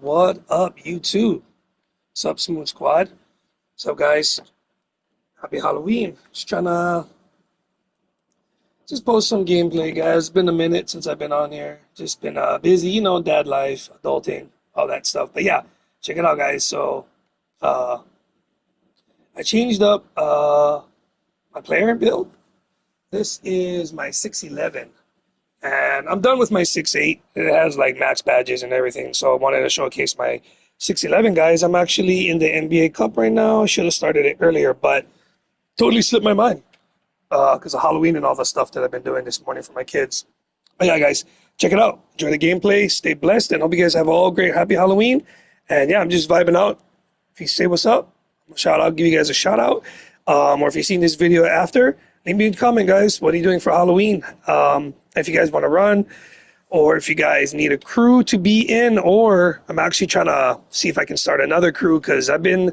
What up, YouTube? What's up, Smooth Squad? What's up, guys? Happy Halloween. Just trying to post some gameplay, guys. It's been a minute since I've been on here. Just been busy, you know, dad life, adulting, all that stuff. But yeah, check it out, guys. So I changed up my player build. This is my 611. And I'm done with my 6.8. It has like max badges and everything. So I wanted to showcase my 611, guys. I'm actually in the NBA Cup right now. I should have started it earlier, but totally slipped my mind because of Halloween and all the stuff that I've been doing this morning for my kids. But yeah, guys, check it out. Enjoy the gameplay. Stay blessed. And hope you guys have all great, happy Halloween. And yeah, I'm just vibing out. If you say what's up, I'll give you guys a shout out. Or if you've seen this video after, leave me a comment, guys. What are you doing for Halloween? If you guys want to run, or if you guys need a crew to be in, or I'm actually trying to see if I can start another crew because I've been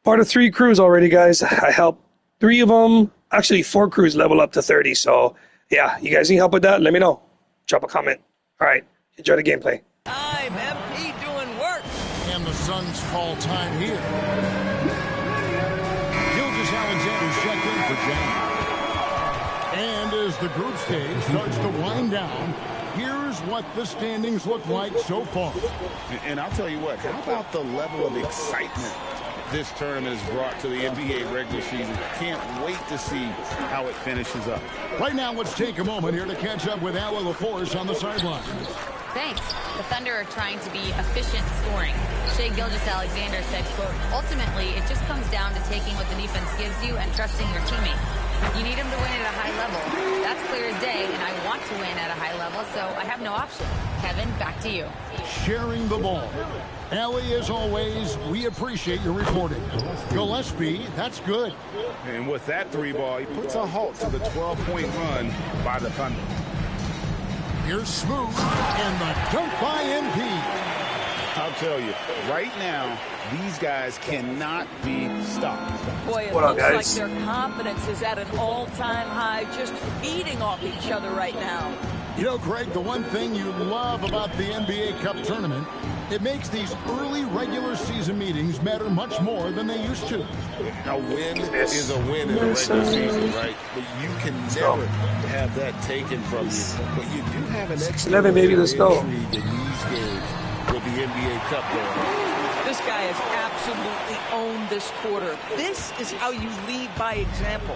part of 3 crews already, guys. I helped 3 of them, actually 4 crews level up to 30. So yeah, you guys need help with that? Let me know. Drop a comment. All right, enjoy the gameplay. I'm MP doing work. And the Suns call time here. Gilgeous Alexander's checked in for James. And as the group stage starts to wind down, here's what the standings look like so far. And I'll tell you what, how about the level of excitement this tournament has brought to the NBA regular season? Can't wait to see how it finishes up. Right now, let's take a moment here to catch up with Allie LaForce on the sideline. Thanks. The Thunder are trying to be efficient scoring. Shai Gilgeous-Alexander said, quote, ultimately, it just comes down to taking what the defense gives you and trusting your teammates. You need them to win at a high level. That's clear as day, and I want to win at a high level, so I have no option. Kevin, back to you. Sharing the ball. Allie, as always, we appreciate your reporting. Gillespie, that's good. And with that 3 ball, he puts a halt to the 12-point run by the Thunder. Here's Smooth, and the dunk by MP. I'll tell you, right now, these guys cannot be stopped. Boy, it looks like their confidence is at an all-time high, just feeding off each other right now. You know, Craig, the one thing you love about the NBA Cup tournament, it makes these early regular season meetings matter much more than they used to. A win is a win in the regular season, right? But you can never have that taken from you. But you do have an extra 11, baby, let's go. in these games with the NBA Cup going on. This guy has absolutely owned this quarter. This is how you lead by example.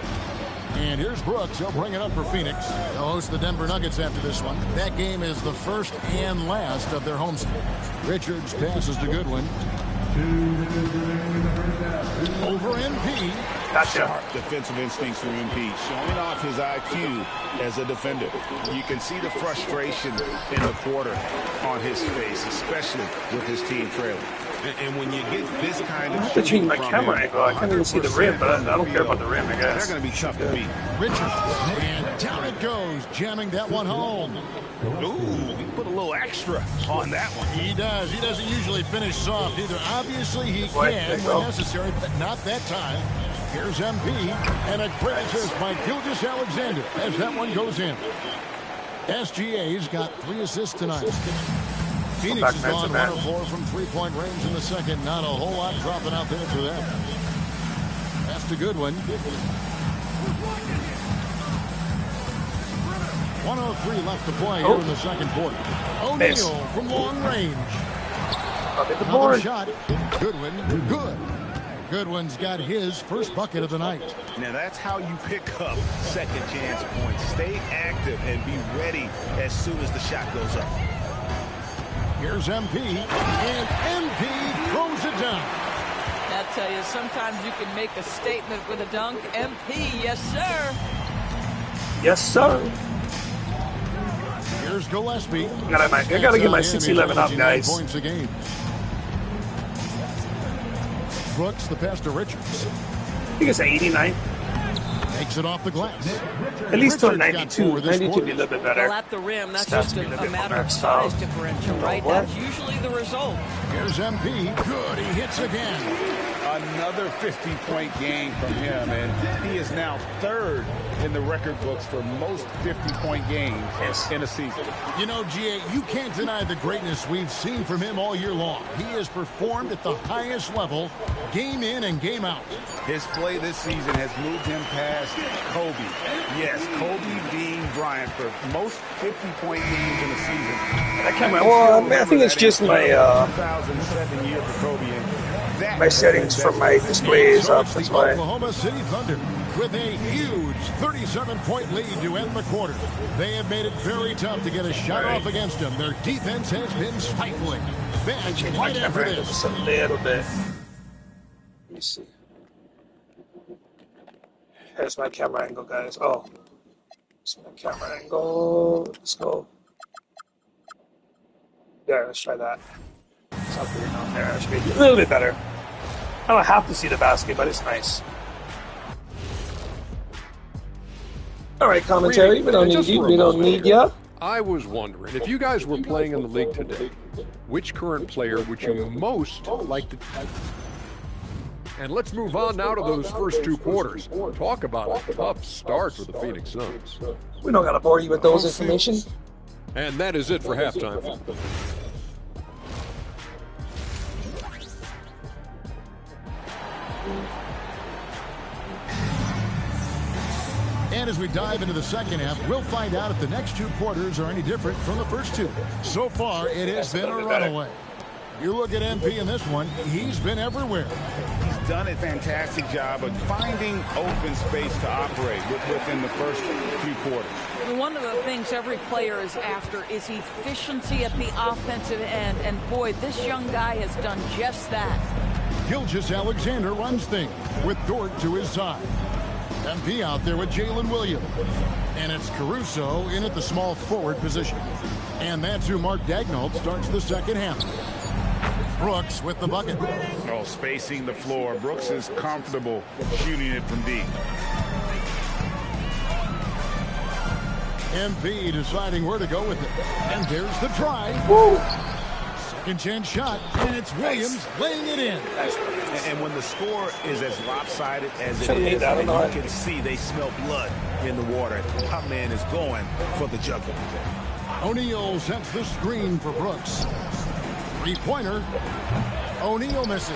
And here's Brooks. He'll bring it up for Phoenix. They'll host the Denver Nuggets after this one. That game is the first and last of their homestand. Richards passes to Goodwin. Over MP. Gotcha. Sharp defensive instincts from MP, showing off his IQ as a defender. You can see the frustration in the quarter on his face, especially with his team trailing. And when you get this kind of I have to change my camera angle. I can't even see the rim, but I don't care about the rim, I guess. They're going to be tough to beat. Richards. And down it goes, jamming that one home. Ooh, he put a little extra on that one. He does. He doesn't usually finish soft either. Obviously, he Boy, can when necessary, but not that time. Here's MP, and a great assist by Gilgeous-Alexander as that one goes in. SGA's got 3 assists tonight. Phoenix has gone 1 of 4 from 3-point range in the second. Not a whole lot dropping out there for them. That's the good one. 1:03 left to play here in the second quarter. O'Neal from long range. Another shot. Goodwin, good. Goodwin's got his first bucket of the night. Now that's how you pick up second chance points. Stay active and be ready as soon as the shot goes up. Here's MP, and MP throws it down. I tell you, sometimes you can make a statement with a dunk. MP, yes, sir. Yes, sir. Here's Gillespie. I gotta get my 611 up, guys. Points a game. Brooks, the pass to Richards. I think it's an 89. Takes it off the glass. At least to a 92. 92 would be a little bit better. Well, at the rim, that's just a matter of size differential, right? That's usually the result. Here's MP. Good. He hits again. Another 50-point game from him, and he is now third in the record books for most 50-point games in a season. You know, G.A., you can't deny the greatness we've seen from him all year long. He has performed at the highest level, game in and game out. His play this season has moved him past Kobe. Yes, Kobe being Bryant for most 50-point games in a season. I can't remember. Well, I think it's just my 2007 year for Kobe. And my settings from my displays up. The That's why. Oklahoma City Thunder with a huge 37-point lead to end the quarter. They have made it very tough to get a shot off against them. Their defense has been stifling. Bench right after this. Just a little bit. Let me see. Here's my camera angle, guys. Oh, it's my camera angle. Let's go. There, let's try that. Something down there. That should be a little bit better. I don't have to see the basket, but it's nice. All right, commentary. We don't need you. We don't need ya. I was wondering, if you guys were playing in the league today, which current player would you most like to... And let's move on now to those first two quarters. Talk about a tough start for the Phoenix Suns. We don't gotta bore you with those information. And that is it for halftime. And as we dive into the second half, we'll find out if the next two quarters are any different from the first two. So far, it has been a runaway. You look at MP in this one, he's been everywhere. he's done a fantastic job of finding open space to operate within the first few quarters. One of the things every player is after is efficiency at the offensive end. And boy, this young guy has done just that. Gilgeous-Alexander runs things with Dort to his side. MP out there with Jalen Williams. And it's Caruso in at the small forward position. And that's who Mark Daigneault starts the second half. Brooks with the bucket. Oh, spacing the floor. Brooks is comfortable shooting it from deep. MP deciding where to go with it. And there's the drive. Woo! Second chance shot, and it's Williams laying it in. And when the score is as lopsided as it Should've made is, that and one. you can see they smell blood in the water. Our man is going for the jugular. O'Neal sets the screen for Brooks. Three-pointer. O'Neal misses.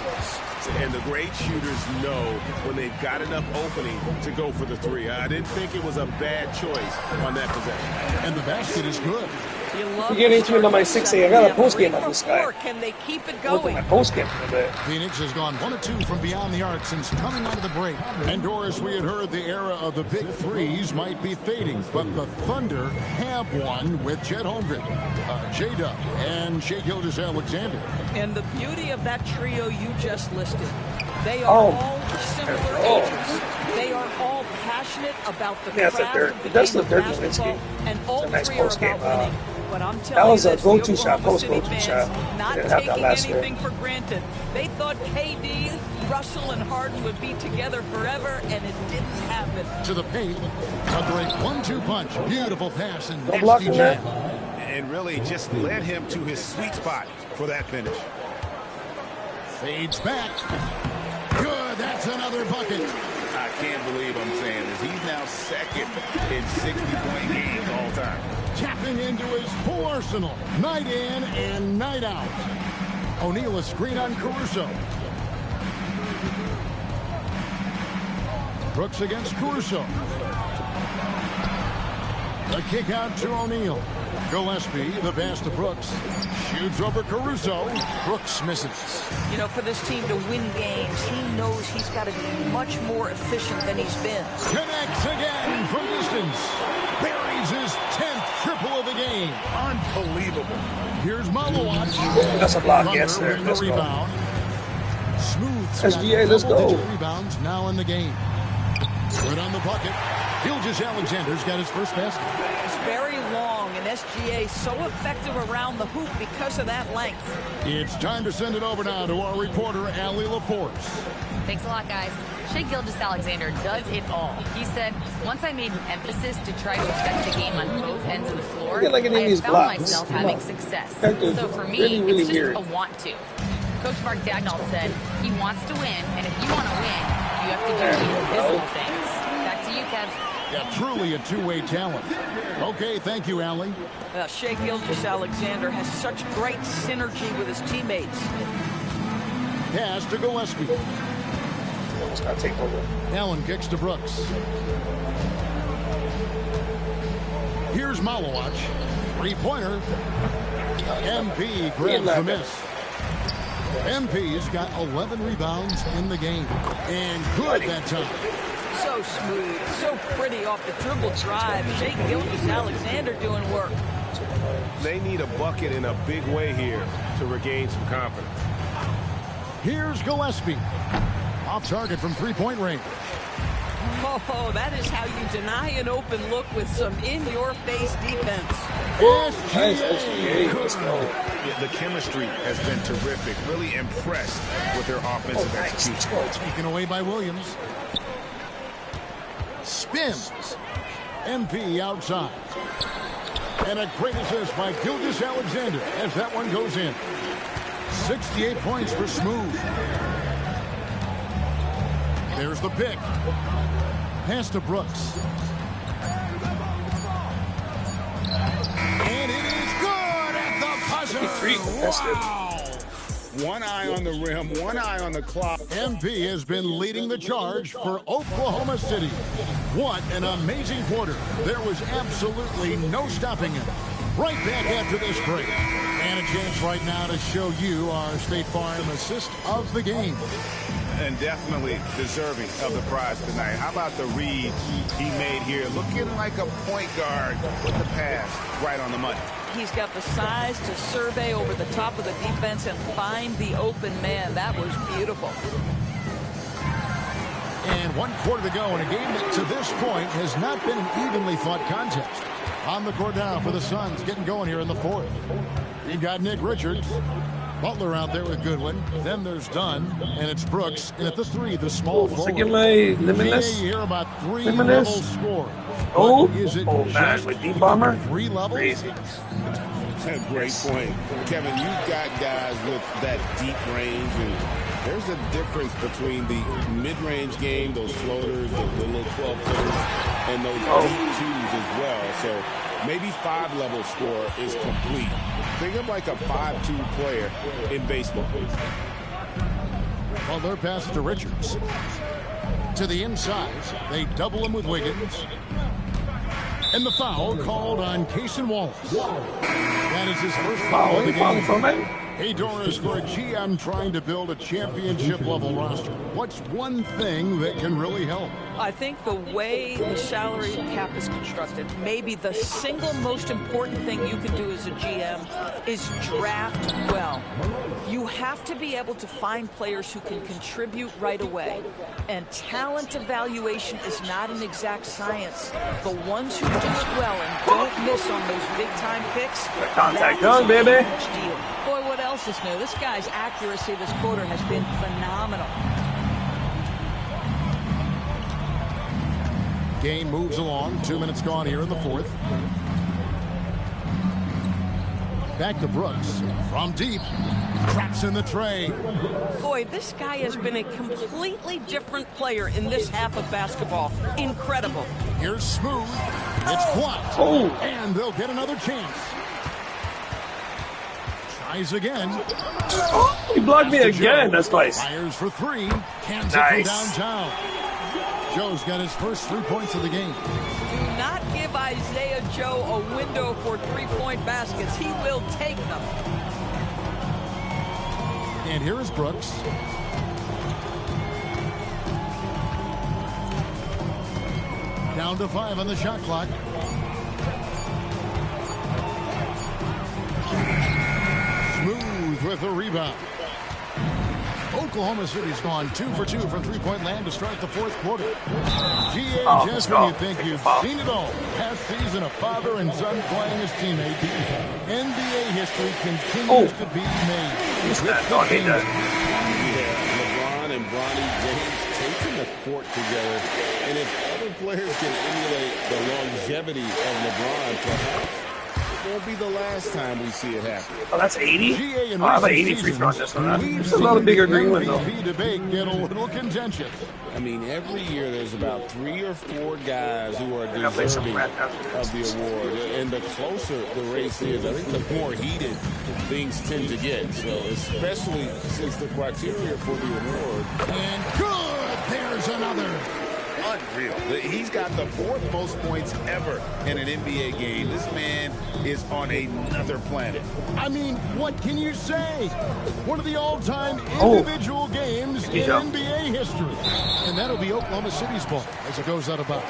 And the great shooters know when they've got enough opening to go for the three. I didn't think it was a bad choice on that possession. And the basket is good. You get into it on my 6A. I got a post game on this guy. Can they keep it Look at going? my post game a bit. Phoenix has gone 1 of 2 from beyond the arc since coming out of the break. And Doris, we had heard the era of the big threes might be fading, but the Thunder have one with Chet Holmgren, J-Dub, and Shai Gilgeous-Alexander. And the beauty of that trio you just listed, they are Oh. all similar ages. They are all passionate about the Yeah, it's craft a third. of the That's game the third of basketball, Nowitzki. and all It's a nice three are post game. about winning. But I'm That telling was you a this, go-to the shot, Oklahoma City post-go-to fans shot. not Didn't have that taking last year. anything for granted. They thought KD, Russell, and Harden would be together forever, and it didn't happen. To the paint. A great 1-2 punch. Beautiful pass and No blocking nasty that. jam. And really just led him to his sweet spot for that finish. Fades back. Good. That's another bucket. I can't believe I'm saying this. He's now second in 60-point games all time. Tapping into his full arsenal. Night in and night out. O'Neal a screen on Caruso. Brooks against Caruso. The kick out to O'Neal. Gillespie, the pass to Brooks. Shoots over Caruso. Brooks misses. You know, for this team to win games, he knows he's got to be much more efficient than he's been. Connects again from distance. Buries his 10th triple of the game. Unbelievable. Here's Malawat. That's a block, Thunder yes, sir. with the Let's go. rebound. Smooth. SGA, let's go. Double-digit rebounds now in the game. Good on the bucket. Gilgeous-Alexander's got his first basket. He's very long, and SGA so effective around the hoop because of that length. It's time to send it over now to our reporter, Allie LaForce. Thanks a lot, guys. Shai Gilgeous-Alexander does it all. He said, once I made an emphasis to try to affect the game on both ends of the floor, Look at like an I have Indies found blocks. myself Come having on. success. That dude's So for me, really, really it's just weird. a want to. Coach Mark Daigneault said he wants to win, and if you want to win, you have to do the invisible things. Back to you, Kev. Yeah, truly a two-way talent. Okay, thank you, Allie. Shai Gilgeous-Alexander has such great synergy with his teammates. Pass to Gillespie. Almost got taken over. Allen kicks to Brooks. Here's Malowacz. Three-pointer. MP grabs the miss. MP's got 11 rebounds in the game. And good that time. So smooth, so pretty off the dribble drive. Shai Gilgeous-Alexander doing work. They need a bucket in a big way here to regain some confidence. Here's Gillespie. Off target from three-point range. Oh, that is how you deny an open look with some in-your-face defense. Nice SGA. Let's go. Yeah, the chemistry has been terrific. Really impressed with their offensive execution. Taken away by Williams. Spins. MP outside. And a great assist by Gilgeous-Alexander as that one goes in. 68 points for Smooth. There's the pick. Pass to Brooks. And it is good at the buzzer. Wow. One eye on the rim, one eye on the clock. MP has been leading the charge for Oklahoma City. What an amazing quarter. There was absolutely no stopping him. Right back after this break. And a chance right now to show you our State Farm assist of the game. And definitely deserving of the prize tonight. How about the read he made here? Looking like a point guard with the pass right on the money. He's got the size to survey over the top of the defense and find the open man. That was beautiful. And 1 quarter to go in a game that to this point has not been an evenly fought contest. On the court now for the Suns, getting going here in the fourth. You've got Nick Richards. Butler out there with Goodwin. Then there's Dunn, and it's Brooks. And at the three, the small forward. Second my limitless. You hear about three level score. Oh, is it man, with deep bomber. 3 levels? Crazy. Great point. Kevin, you've got guys with that deep range, and there's a difference between the mid-range game, those floaters, the little 12-footers, and those deep twos as well. So maybe 5-level score is complete. Think of like a 5-2 player in baseball. Well, their pass to Richards. To the inside. They double him with Wiggins. And the foul called on Cason Wallace. That is his first foul of the game. Hey, Doris, for a GM trying to build a championship-level roster, what's one thing that can really help? I think the way the salary cap is constructed, maybe the single most important thing you can do as a GM is draft well. You have to be able to find players who can contribute right away. And talent evaluation is not an exact science. The ones who do it well and don't miss on those big-time picks, Contact done, baby. deal. Boy, what else is new? This guy's accuracy this quarter has been phenomenal. Game moves along. 2 minutes gone here in the fourth. Back to Brooks. From deep. Traps in the tray. Boy, this guy has been a completely different player in this half of basketball. Incredible. Here's Smooth. It's blocked. Oh. And they'll get another chance. Tries again. Oh, he blocked me again. That's nice. Fires for 3. Cans Nice. it from downtown. Joe's got his first 3 points of the game. Do not give Isaiah Joe a window for three-point baskets. He will take them. And here is Brooks. Down to 5 on the shot clock. Smooth with the rebound. Oklahoma City's gone 2 for 2 from three-point land to start the fourth quarter. G.A. just when you think you've seen it all. Past season, a father and son playing as teammates. NBA history continues to be made. Yeah, LeBron and Bronny James taking the court together. And if other players can emulate the longevity of LeBron, perhaps won't be the last time we see it happen. Oh, that's 80? GA in Oh, I have an recent 80 free throw on this one. seasons, Huh? we've It's a lot of seen bigger the green one, though. MVP debate get a little contentious. I mean, every year there's about 3 or 4 guys who are I'll play some deserving rat after of the this. award. And the closer the race is, I think the more heated things tend to get. So especially since the criteria for the award. And good, there's another. Unreal. He's got the 4th most points ever in an NBA game. This man is on another planet. I mean, what can you say? One of the all-time individual games in NBA history. And that'll be Oklahoma City's ball as it goes out of bounds.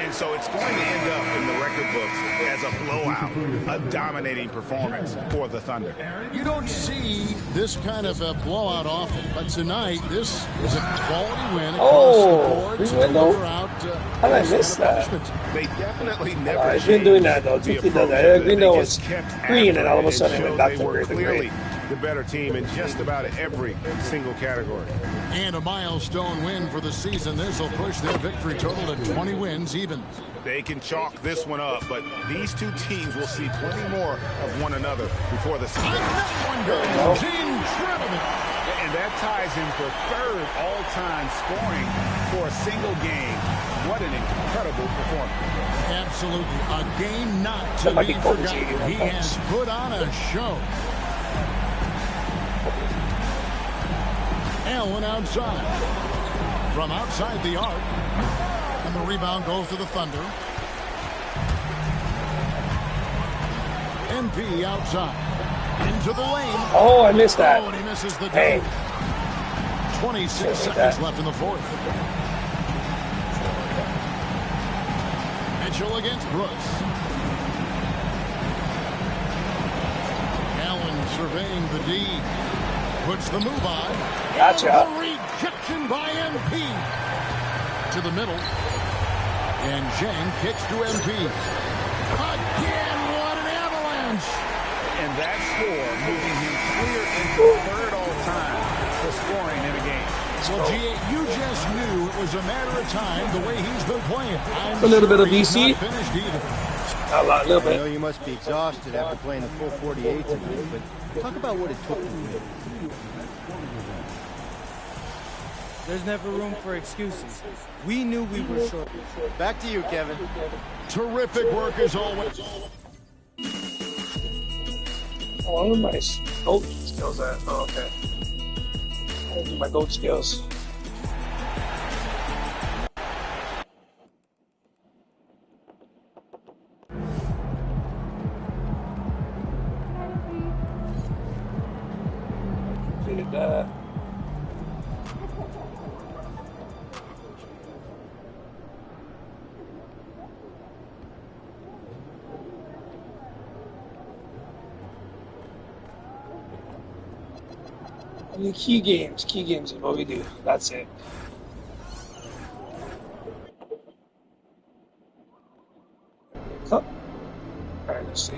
And so it's going to end up in the record books as a blowout, a dominating performance for the Thunder. You don't see this kind of a blowout often, but tonight this is a quality win across the board to deliver out. How did I miss that? They definitely never I've been doing that, though. Tuki does that. Green Hill was green, and all of a sudden it went back to were green. clearly the better team in just about every single category. And a milestone win for the season. This will push their victory total to 20 wins even. They can chalk this one up, but these two teams will see plenty more of one another before the season. Another one goes. Incredible. And that ties in for 3rd all-time scoring for a single game. What an incredible performance. Absolutely. A game not to be forgotten. He has put on a show. Allen outside. From outside the arc. And the rebound goes to the Thunder. MP outside. Into the lane. Oh, I missed that. Oh, and he misses the Hey. dunk. 26 seconds left in the 4th. Mitchell against Brooks. Allen surveying the D. Puts the move on. Gotcha. The rejection by MP. To the middle. And Zhang kicks to MP. Again, what an avalanche. And that score moving him clear into 3rd all-time for scoring in a game. Well, G.A., you just knew it was a matter of time the way he's been playing. A little bit of he's BC. not finished either. A lot, a little I know bit. you must be exhausted after playing the full 48 tonight, but talk about what it took to win. There's never room for excuses. We knew we were short. Back to you, Kevin. Terrific work as always. Oh, where are my goat skills at? Oh, okay. I'll do my goat skills. Completed that. I mean, key games is what we do. That's it. Cup. Alright, let's see.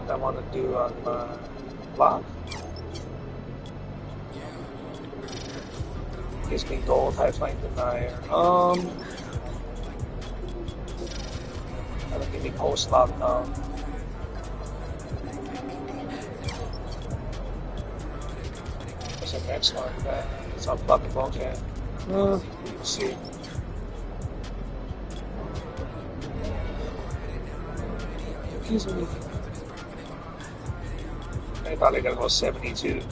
What I want to do on my block. Gives me gold, high flying denier. That'll give me post lockdown. What's the next one? It's unblockable, okay. Let's see. Excuse me. I probably gotta go 72.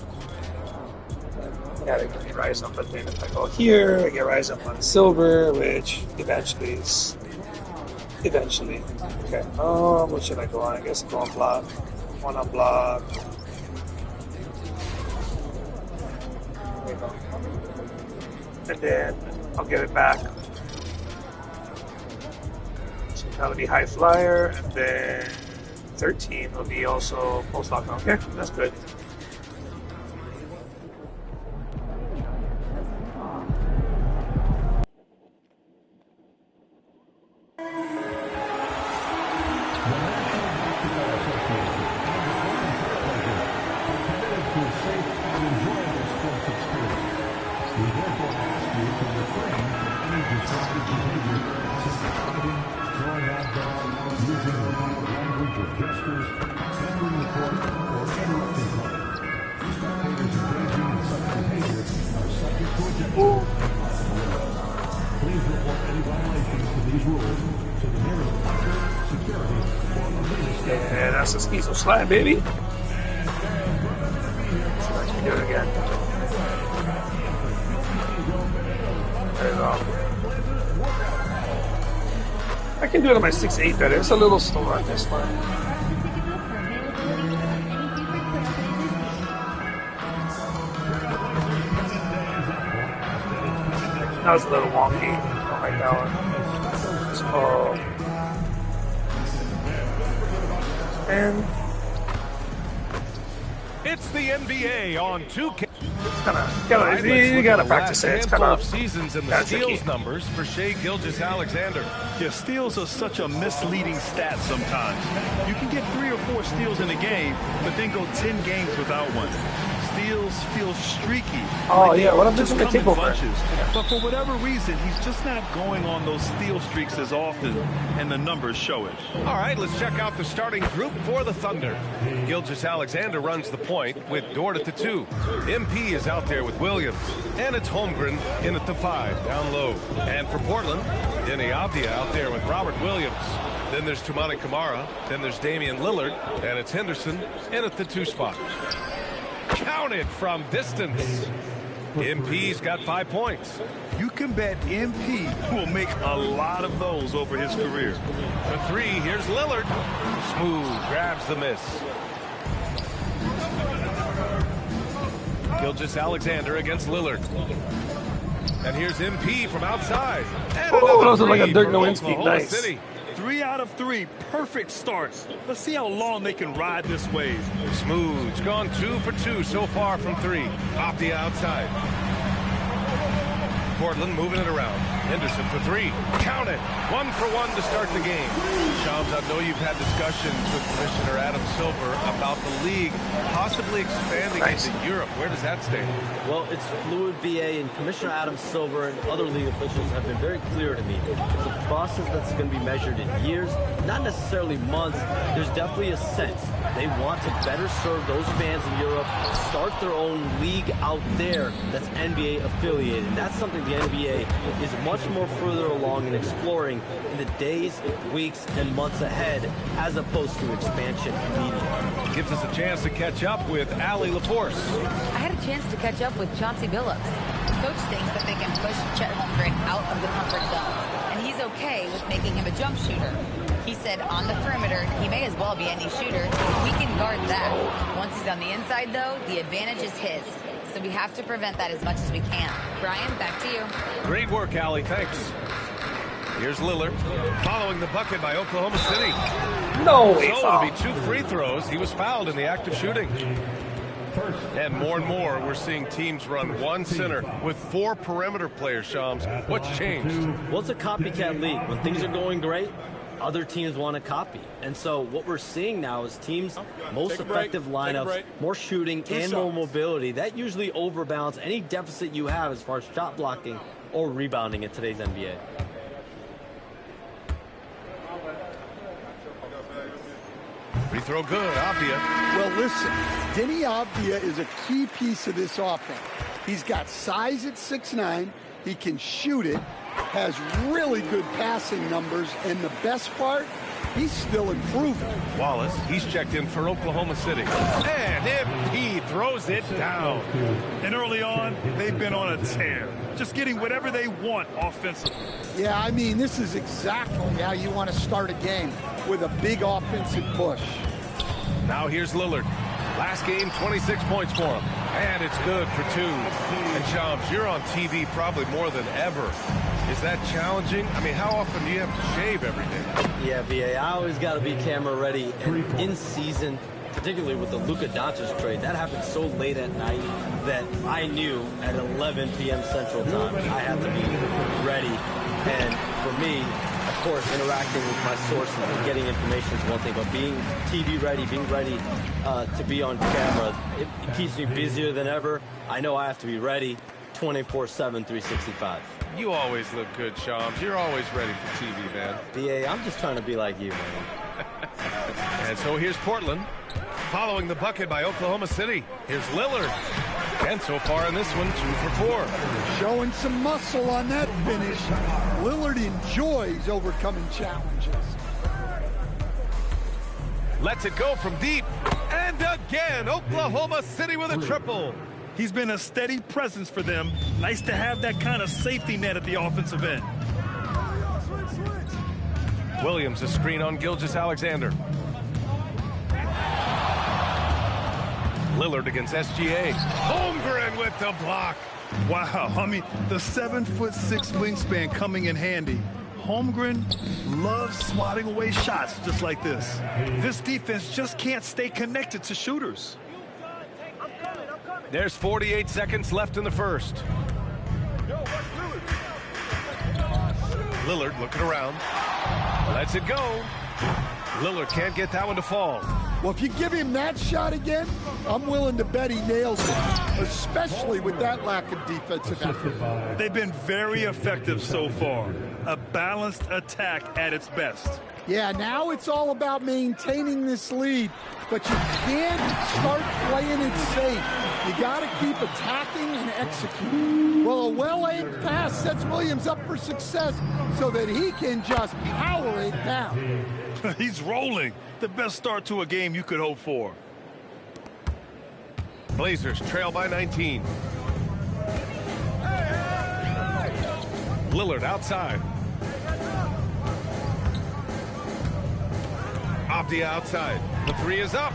Yeah, they give me rise up, but then if I go here, I get rise up on silver, which eventually is. Eventually. Okay. What should I go on? I guess I'll go on block. One on block. There you go. And then I'll get it back. So that'll be high flyer, and then 13 will be also post lockdown. Okay, that's good. Yeah, that's a Skeezo slide, baby. Let's see if I can do it again. There you go. I can do it on my 6'8" better. It's a little slower on this one. That was a little wonky. I don't like that one. So, and it's the NBA on 2K. You gotta practice it. It's kind of seasons and the steals numbers for Shai Gilgeous-Alexander. Yeah, steals are such a misleading stat sometimes. You can get 3 or 4 steals in a game, but then go 10 games without one. Steals feel streaky. Oh, yeah, what I'm just going to take over. But for whatever reason, he's just not going on those steal streaks as often, and the numbers show it. All right, let's check out the starting group for the Thunder. Gilgeous-Alexander runs the point with Dort at the 2. MP is out there with Williams, and it's Holmgren in at the 5, down low. And for Portland, Deni Avdija out there with Robert Williams. Then there's Toumani Camara, then there's Damian Lillard, and it's Henderson in at the 2 spot. Counted from distance. MP's got 5 points. You can bet MP will make a lot of those over his career. For 3, here's Lillard. Smooth grabs the miss. Gilgeous-Alexander against Lillard. And here's MP from outside. Oh, those are like a Dirk Nowitzki. Nice. City. 3 out of 3, perfect starts. Let's see how long they can ride this wave. Smooth's gone 2 for 2 so far from 3. Off the outside. Portland moving it around. Henderson for 3. Count it. 1 for 1 to start the game. Shams, I know you've had discussions with Commissioner Adam Silver about the league possibly expanding into Europe. Where does that stand? Well, it's fluid, BA, and Commissioner Adam Silver and other league officials have been very clear to me. It's a process that's going to be measured in years, not necessarily months. There's definitely a sense they want to better serve those fans in Europe, start their own league out there that's NBA affiliated. And that's something the NBA is much more further along in exploring in the days, weeks, and months ahead, as opposed to expansion immediately. Gives us a chance to catch up with Allie LaForce. I had a chance to catch up with Chauncey Billups. Coach thinks that they can push Chet Holmgren out of the comfort zones, and he's okay with making him a jump shooter. He said on the perimeter, he may as well be any shooter. We can guard that. Once he's on the inside, though, the advantage is his. So we have to prevent that as much as we can. Brian, back to you. Great work, Allie. Thanks. Here's Lillard, following the bucket by Oklahoma City. No way. So it'll be 2 free throws. He was fouled in the act of shooting. And more, we're seeing teams run 1 center with 4 perimeter players, Shams. What's changed? Well, it's a copycat league. When things are going great, other teams want to copy. And so what we're seeing now is teams, most effective lineups, more shooting and more mobility. That usually overbalances any deficit you have as far as shot blocking or rebounding in today's NBA. Free throw good, Avdija. Well, listen, Deni Avdija is a key piece of this offense. He's got size at 6'9", he can shoot it, has really good passing numbers, and the best part, he's still improving. Wallace, he's checked in for Oklahoma City. And MP throws it down. And early on, they've been on a tear, just getting whatever they want offensively. Yeah, I mean, this is exactly how you want to start a game, with a big offensive push. Now here's Lillard. Last game, 26 points for him. And it's good for 2. And Shams, you're on TV probably more than ever. Is that challenging? I mean, how often do you have to shave every day? Yeah, VA, I always got to be camera ready. And in season, particularly with the Luka Doncic trade, that happened so late at night that I knew at 11 p.m. Central Time I had to be ready. And for me, of course, interacting with my sources and getting information is one thing, but being TV ready, being ready to be on camera, it keeps me busier than ever. I know I have to be ready 24/7, 365. You always look good, Shams. You're always ready for TV, man. BA, I'm just trying to be like you, man. And so here's Portland, following the bucket by Oklahoma City. Here's Lillard. And so far in this one, 2 for 4. Showing some muscle on that finish. Lillard enjoys overcoming challenges. Lets it go from deep. And again, Oklahoma City with a triple. He's been a steady presence for them. Nice to have that kind of safety net at the offensive end. Williams, a screen on Gilgeous-Alexander. Lillard against SGA. Holmgren with the block. Wow, I mean, the 7'6" wingspan coming in handy. Holmgren loves swatting away shots just like this. This defense just can't stay connected to shooters. There's 48 seconds left in the first. Lillard looking around. Lets it go. Lillard can't get that one to fall. Well, if you give him that shot again, I'm willing to bet he nails it, especially with that lack of defensive effort. They've been very effective so far. A balanced attack at its best. Yeah, now it's all about maintaining this lead, but you can't start playing it safe. You got to keep attacking and executing. Well, a well-aimed pass sets Williams up for success so that he can just power it down. He's rolling. The best start to a game you could hope for. Blazers trail by 19. Lillard outside. Off the outside. The three is up.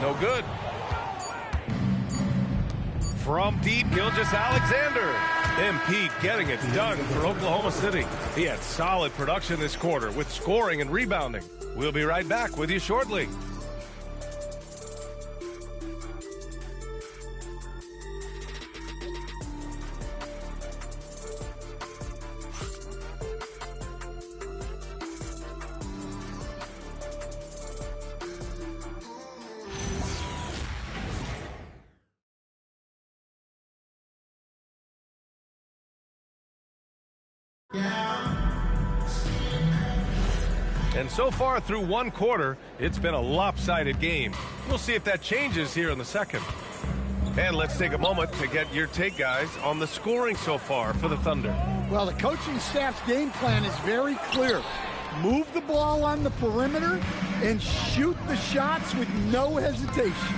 No good. From deep, Gilgeous-Alexander. MP getting it done for Oklahoma City. He had solid production this quarter with scoring and rebounding. We'll be right back with you shortly. And so far through one quarter, it's been a lopsided game. We'll see if that changes here in the second. And let's take a moment to get your take, guys, on the scoring so far for the Thunder. Well, the coaching staff's game plan is very clear. Move the ball on the perimeter and shoot the shots with no hesitation.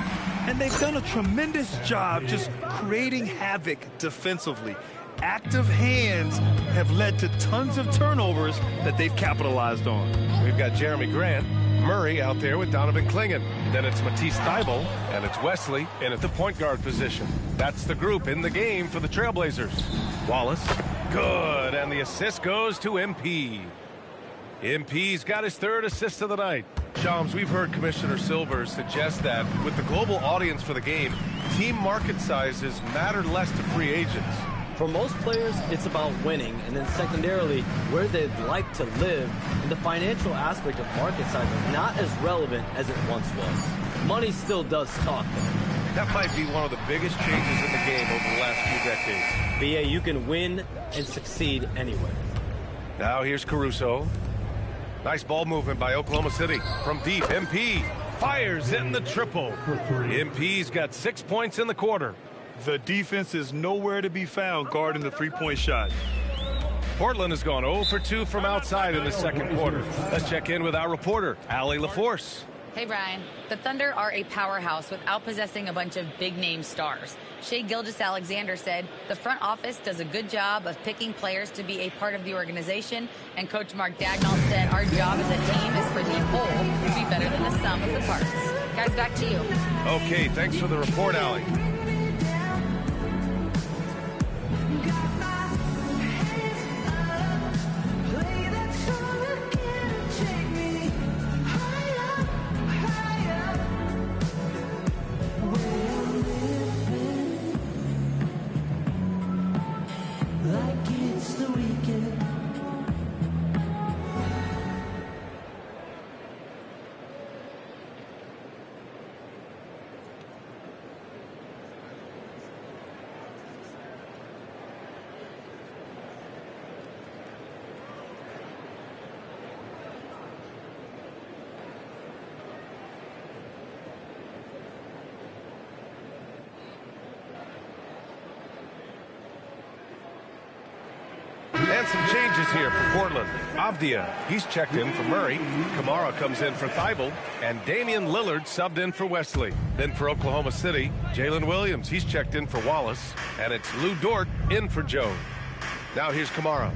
And they've done a tremendous job just creating havoc defensively. Active hands have led to tons of turnovers that they've capitalized on. We've got Jeremy Grant, Murray out there with Donovan Clingan. Then it's Matisse Thybulle, and it's Wesley in at the point guard position. That's the group in the game for the Trailblazers. Wallace, good, and the assist goes to MP. MP's got his third assist of the night. Shams, we've heard Commissioner Silver suggest that with the global audience for the game, team market sizes matter less to free agents. For most players, it's about winning, and then secondarily, where they'd like to live, and the financial aspect of market size is not as relevant as it once was. Money still does talk, though. That might be one of the biggest changes in the game over the last few decades. BA, you can win and succeed anywhere. Now here's Caruso. Nice ball movement by Oklahoma City. From deep, MP fires in the triple. MP's got 6 points in the quarter. The defense is nowhere to be found guarding the three-point shot. Portland has gone 0 for 2 from outside in the second quarter. Let's check in with our reporter, Allie LaForce. Hey, Brian. The Thunder are a powerhouse without possessing a bunch of big-name stars. Shai Gilgeous-Alexander said the front office does a good job of picking players to be a part of the organization, and Coach Mark Daigneault said our job as a team is for the whole to be better than the sum of the parts. Guys, back to you. Okay, thanks for the report, Allie. And some changes here for Portland. Avdia, he's checked in for Murray. Kamara comes in for Thibault. And Damian Lillard subbed in for Wesley. Then for Oklahoma City, Jalen Williams, he's checked in for Wallace. And it's Lou Dort in for Joe. Now here's Kamara.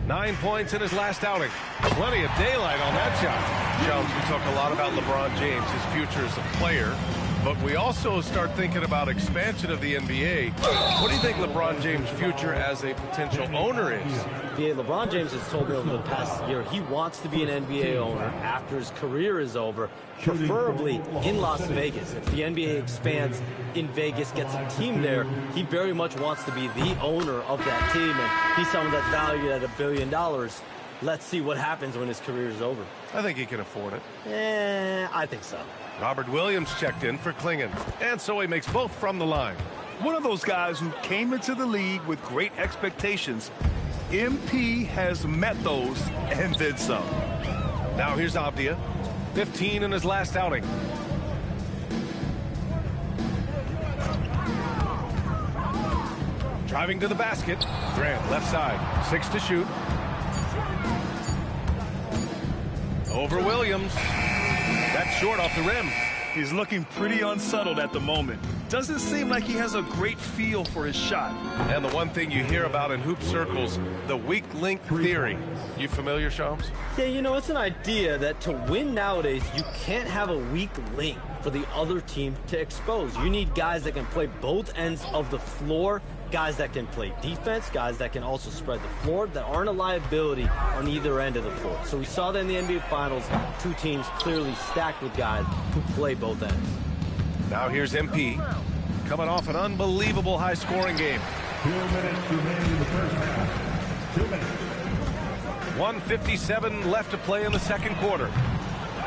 9 points in his last outing. Plenty of daylight on that shot. Jones, we talk a lot about LeBron James, his future as a player. But we also start thinking about expansion of the NBA. What do you think LeBron James' future as a potential owner is? Yeah, LeBron James has told me over the past year he wants to be an NBA owner after his career is over, preferably in Las Vegas. If the NBA expands in Vegas, gets a team there, he very much wants to be the owner of that team, and he's someone that's valued at $1 billion. Let's see what happens when his career is over. I think he can afford it. I think so. Robert Williams checked in for Klingen, and so he makes both from the line. One of those guys who came into the league with great expectations. MP has met those and then some. Now here's Avdia, 15 in his last outing. Driving to the basket, Grant left side, 6 to shoot. Over Williams. That's short off the rim. He's looking pretty unsettled at the moment. Doesn't seem like he has a great feel for his shot. And the one thing you hear about in hoop circles, the weak link theory. You familiar, Shams? Yeah, you know, it's an idea that to win nowadays, you can't have a weak link for the other team to expose. You need guys that can play both ends of the floor, guys that can play defense, guys that can also spread the floor, that aren't a liability on either end of the floor. So we saw that in the NBA Finals, two teams clearly stacked with guys who play both ends. Now here's MP, coming off an unbelievable high-scoring game. 2 minutes remaining in the first half. 2 minutes. 1:57 left to play in the second quarter.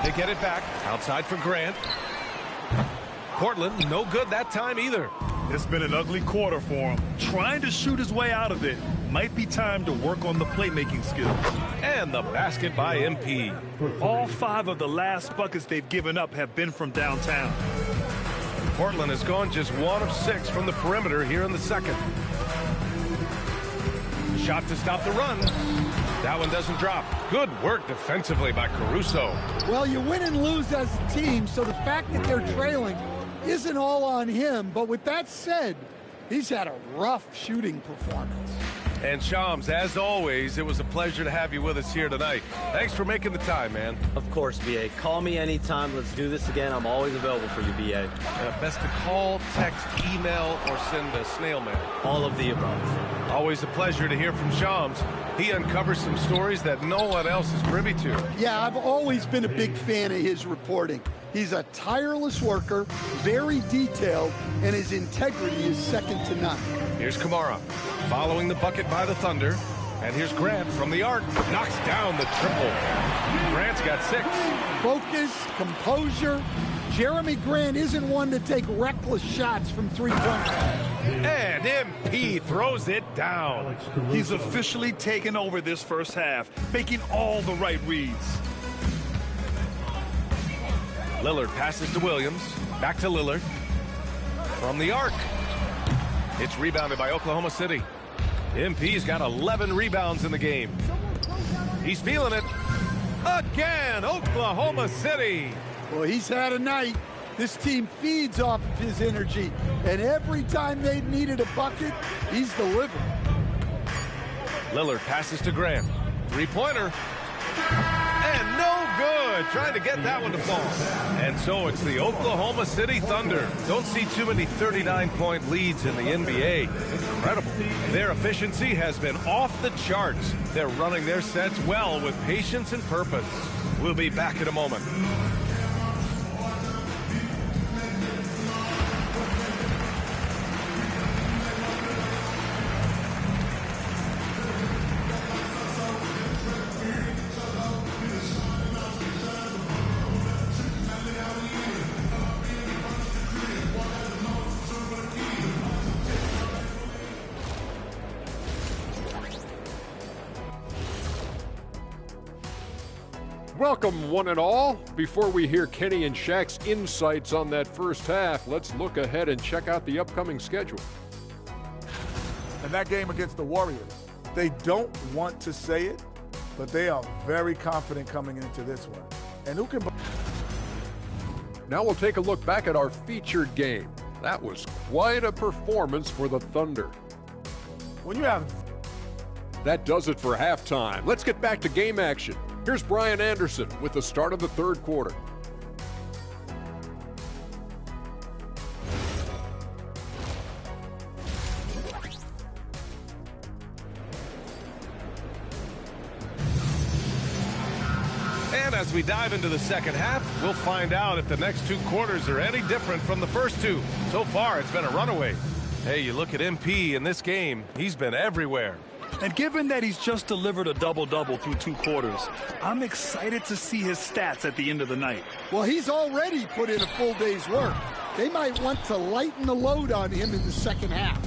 They get it back, outside for Grant. Portland, no good that time either. It's been an ugly quarter for him. Trying to shoot his way out of it. Might be time to work on the playmaking skills. And the basket by MP. All 5 of the last buckets they've given up have been from downtown. Portland has gone just 1 of 6 from the perimeter here in the second. Shot to stop the run. That one doesn't drop. Good work defensively by Caruso. Well, you win and lose as a team, so the fact that they're trailing isn't all on him. But with that said, he's had a rough shooting performance. And Shams, as always, it was a pleasure to have you with us here tonight. Thanks for making the time, man. Of course, B.A. Call me anytime. Let's do this again. I'm always available for you, B.A. Best to call, text, email, or send a snail mail. All of the above. Always a pleasure to hear from Shams. He uncovers some stories that no one else is privy to. Yeah, I've always been a big fan of his reporting. He's a tireless worker, very detailed, and his integrity is second to none. Here's Kamara, following the bucket by the Thunder. And here's Grant from the arc, knocks down the triple. Grant's got 6. Focus, composure. Jeremy Grant isn't one to take reckless shots from three-point range. And MP throws it down. He's officially taken over this first half, making all the right reads. Lillard passes to Williams. Back to Lillard. From the arc. It's rebounded by Oklahoma City. MP's got 11 rebounds in the game. He's feeling it. Again, Oklahoma City. Well, he's had a night. This team feeds off of his energy, and every time they've needed a bucket, he's delivered. Lillard passes to Grant. Three-pointer. And no good. Trying to get that one to fall. And so it's the Oklahoma City Thunder. Don't see too many 39-point leads in the NBA. Incredible. Their efficiency has been off the charts. They're running their sets well with patience and purpose. We'll be back in a moment. Welcome, one and all. Before we hear Kenny and Shaq's insights on that first half, let's look ahead and check out the upcoming schedule. In that game against the Warriors, They don't want to say it, but they are very confident coming into this one. And who can... Now we'll take a look back at our featured game. That was quite a performance for the Thunder. When you have... That does it for halftime. Let's get back to game action. Here's Brian Anderson with the start of the third quarter. And as we dive into the second half, we'll find out if the next two quarters are any different from the first two. So far, it's been a runaway. Hey, you look at MP in this game, he's been everywhere. And given that he's just delivered a double-double through 2 quarters, I'm excited to see his stats at the end of the night. Well, he's already put in a full day's work. They might want to lighten the load on him in the second half.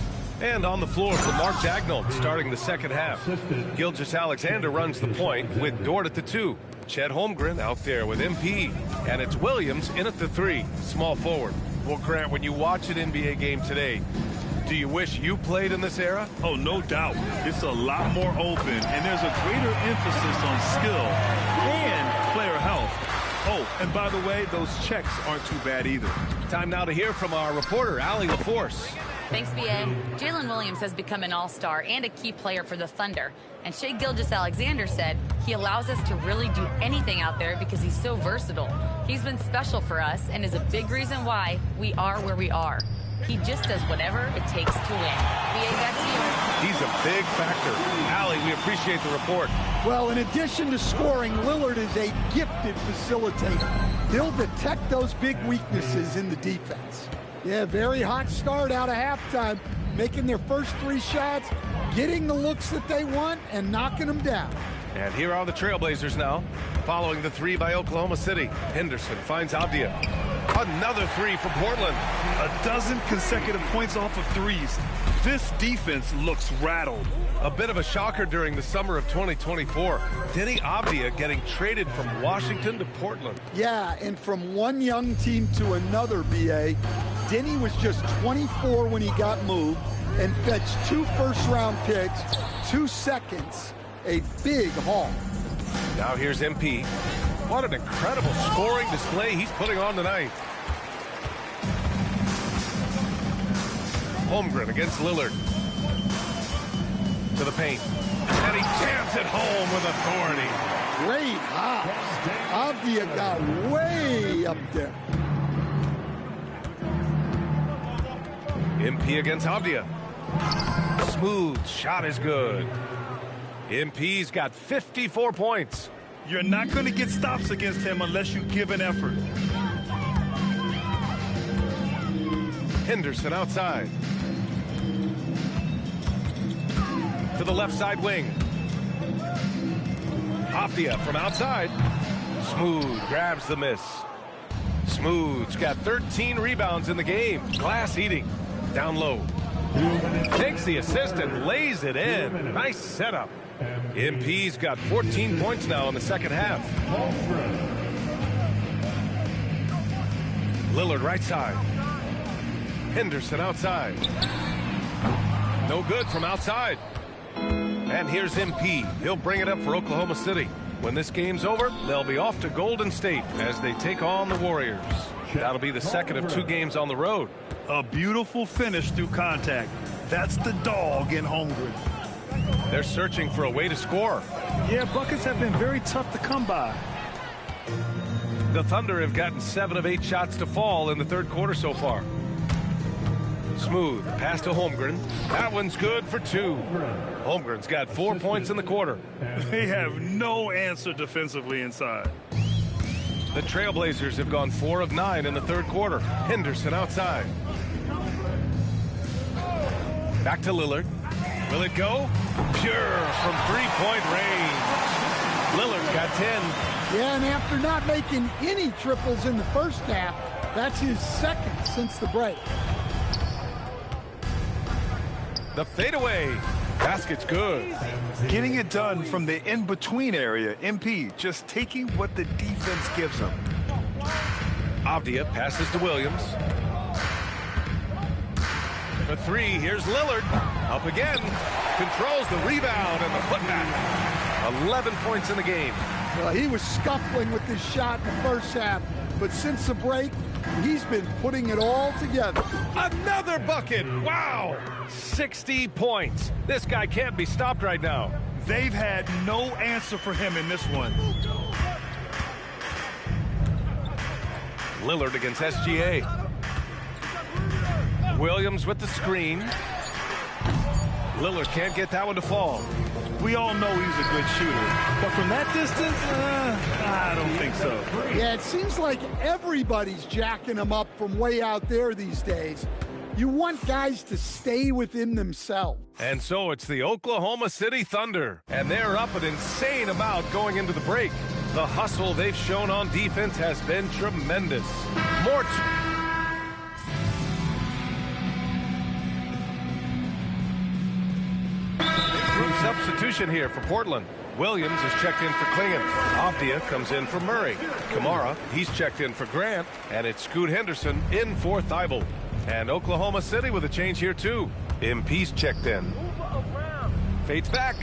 And on the floor for Mark Daigneault starting the second half. Gilgeous-Alexander runs the point with Dort at the 2. Chet Holmgren out there with MP. And it's Williams in at the 3, small forward. Well, Grant, when you watch an NBA game today, do you wish you played in this era? Oh, no doubt. It's a lot more open, and there's a greater emphasis on skill and player health. Oh, and by the way, those checks aren't too bad either. Time now to hear from our reporter, Allie LaForce. Thanks, B.A. Jalen Williams has become an all-star and a key player for the Thunder. And Shai Gilgeous-Alexander said he allows us to really do anything out there because he's so versatile. He's been special for us and is a big reason why we are where we are. He just does whatever it takes to win. B.A., back to you. He's a big factor. Allie, we appreciate the report. Well, in addition to scoring, Lillard is a gifted facilitator. He'll detect those big weaknesses in the defense. Yeah, very hot start out of halftime, making their first 3 shots, getting the looks that they want, and knocking them down. And here are the Trailblazers now, following the 3 by Oklahoma City. Henderson finds Avdia. Another 3 for Portland. A dozen consecutive points off of threes. This defense looks rattled. A bit of a shocker during the summer of 2024. Deni Avdia getting traded from Washington to Portland. Yeah, and from one young team to another, B.A., Deni was just 24 when he got moved and fetched 2 first-round picks, 2 seconds, a big haul. Now here's MP. What an incredible scoring display he's putting on tonight. Holmgren against Lillard. To the paint. And he jams it home with authority. Great hops. Avdia got way up there. MP against Avdia. Smooth shot is good. MP's got 54 points. You're not going to get stops against him unless you give an effort. Henderson outside. To the left side wing. Avdia from outside. Smooth grabs the miss. Smooth's got 13 rebounds in the game. Glass eating. Down low. Takes the assist and lays it in. Nice setup. MP's got 14 points now in the second half. Lillard right side. Henderson outside. No good from outside. And here's MP. He'll bring it up for Oklahoma City. When this game's over, they'll be off to Golden State as they take on the Warriors. That'll be the second of 2 games on the road. A beautiful finish through contact. That's the dog in Holmgren. They're searching for a way to score. Yeah, buckets have been very tough to come by. The Thunder have gotten 7 of 8 shots to fall in the third quarter so far. Smooth pass to Holmgren. That one's good for 2. Holmgren's got 4 points in the quarter. They have no answer defensively inside. The Trailblazers have gone 4 of 9 in the third quarter. Henderson outside. Back to Lillard. Will it go? Pure from 3-point range. Lillard's got 10. Yeah, and after not making any triples in the first half, that's his second since the break. The fadeaway. Basket's good. Getting it done from the in-between area. MP just taking what the defense gives him. Avdia passes to Williams. For three, here's Lillard. Up again. Controls the rebound and the putback. 11 points in the game. Well, he was scuffling with this shot in the first half, but since the break, he's been putting it all together. Another bucket. Wow. 60 points. This guy can't be stopped right now. They've had no answer for him in this one. Lillard against SGA. Williams with the screen. Lillard can't get that one to fall. We all know he's a good shooter, but from that distance, I don't think so. Yeah, it seems like everybody's jacking him up from way out there these days. You want guys to stay within themselves. And so it's the Oklahoma City Thunder, and they're up an insane amount going into the break. The hustle they've shown on defense has been tremendous. More substitution here for Portland. Williams is checked in for Klingon. Avdia comes in for Murray. Kamara, he's checked in for Grant. And it's Scoot Henderson in for Thibault. And Oklahoma City with a change here too. MP's checked in. Fades back.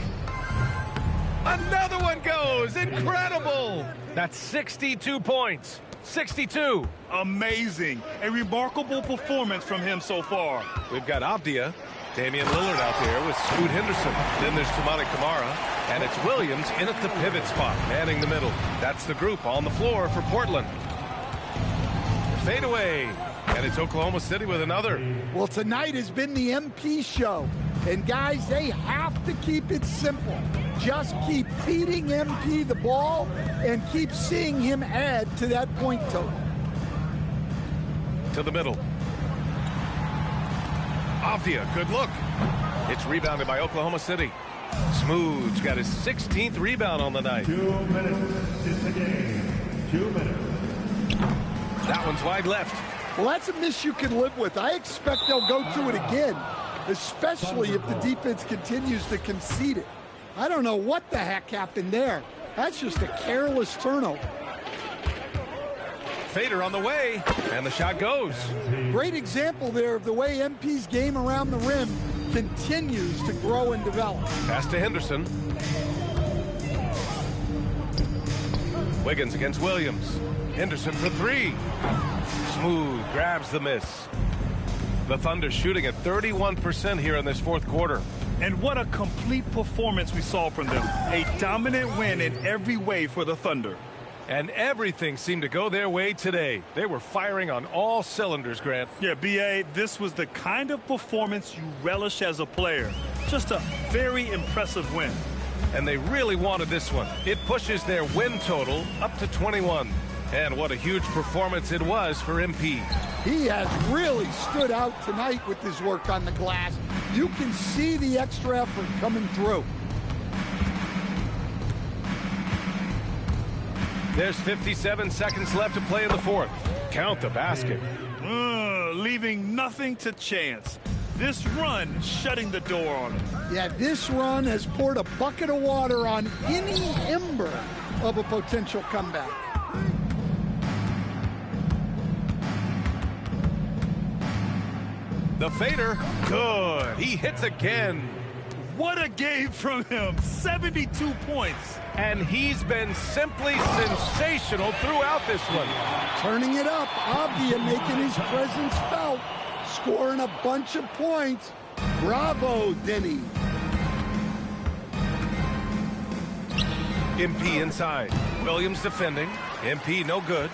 Another one goes. Incredible. That's 62 points. 62. Amazing. A remarkable performance from him so far. We've got Avdia. Damian Lillard out there with Scoot Henderson. Then there's Toumani Camara. And it's Williams in at the pivot spot, manning the middle. That's the group on the floor for Portland. Fade away. And it's Oklahoma City with another. Well, tonight has been the MP show. And guys, they have to keep it simple. Just keep feeding MP the ball and keep seeing him add to that point total. To the middle. Avdia, good look. It's rebounded by Oklahoma City. Smooth's got his 16th rebound on the night. 2 minutes in the game. 2 minutes. That one's wide left. Well, that's a miss you can live with. I expect they'll go to it again, especially if the defense continues to concede it. I don't know what the heck happened there. That's just a careless turnover. Fader on the way, and the shot goes. Great example there of the way MP's game around the rim continues to grow and develop. Pass to Henderson. Wiggins against Williams. Henderson for three. Smooth grabs the miss. The Thunder shooting at 31% here in this fourth quarter. And what a complete performance we saw from them. A dominant win in every way for the Thunder. And everything seemed to go their way today. They were firing on all cylinders, Grant. Yeah, B.A., this was the kind of performance you relish as a player. Just a very impressive win. And they really wanted this one. It pushes their win total up to 21. And what a huge performance it was for MP. He has really stood out tonight with his work on the glass. You can see the extra effort coming through. There's 57 seconds left to play in the fourth. Count the basket. Leaving nothing to chance. This run shutting the door on him. Yeah, this run has poured a bucket of water on any ember of a potential comeback. The fader, good. He hits again. What a game from him. 72 points. And he's been simply sensational throughout this one. Turning it up, Avdia making his presence felt, scoring a bunch of points. Bravo, Denny. MP inside. Williams defending. MP no good.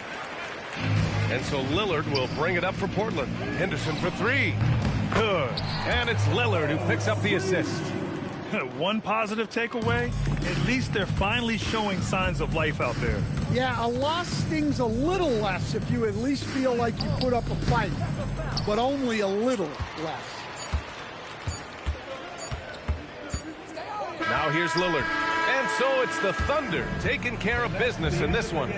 And so Lillard will bring it up for Portland. Henderson for three. Good. And it's Lillard who picks up the assist. One positive takeaway, at least they're finally showing signs of life out there. Yeah, a loss stings a little less if you at least feel like you put up a fight, but only a little less. Now here's Lillard. And so it's the Thunder taking care of business in this one.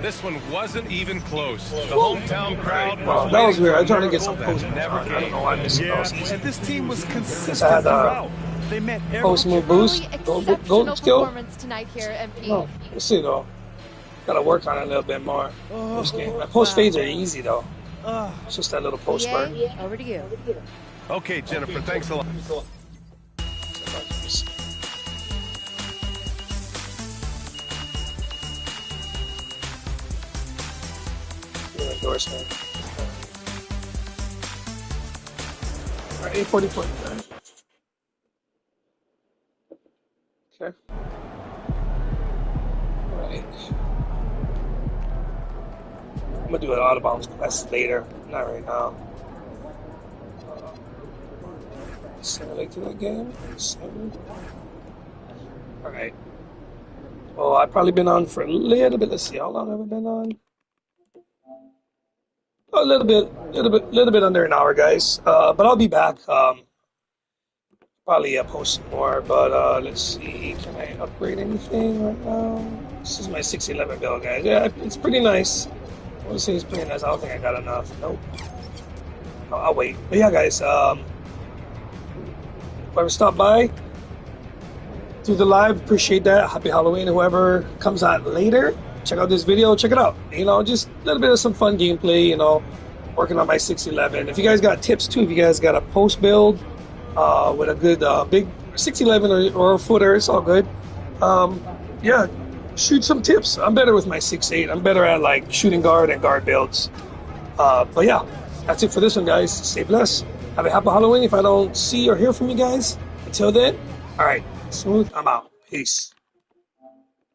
This one wasn't even close. The hometown crowd was that was weird. I waiting tried for to get a some miracle post that never I don't came. know why I missed Yeah, those. and this team was consistent throughout. They met every Post move boost. Golden skill. Performance tonight here, MP. Oh, we'll see though. Gotta work on it a little bit more. Post game. Post fades are easy though. It's just that little post bar. Over to you. Okay, Jennifer, thanks a lot. Endorsement. All right, 844. Okay. All right. I'm gonna do an out of bounds quest later, not right now. Send a link to that game. Send. All right. Oh, I've probably been on for a little bit. Let's see, how long have I been on? A little bit under an hour, guys. But I'll be back. Probably post some more. But let's see. Can I upgrade anything right now? This is my 611 build, guys. Yeah, it's pretty nice. I would say it's pretty nice. I don't think I got enough. Nope. I'll wait. But yeah, guys. Whoever stopped by through the live, appreciate that. Happy Halloween. Whoever comes out later, check out this video, check it out. You know, just a little bit of some fun gameplay, you know, working on my 611. If you guys got tips too, if you guys got a post build with a good big 611 or a footer, it's all good. Yeah, shoot some tips. I'm better with my 6.8. I'm better at like shooting guard and guard builds. But yeah, that's it for this one, guys. Stay blessed. Have a happy Halloween if I don't see or hear from you guys. Until then, all right, smooth, I'm out. Peace.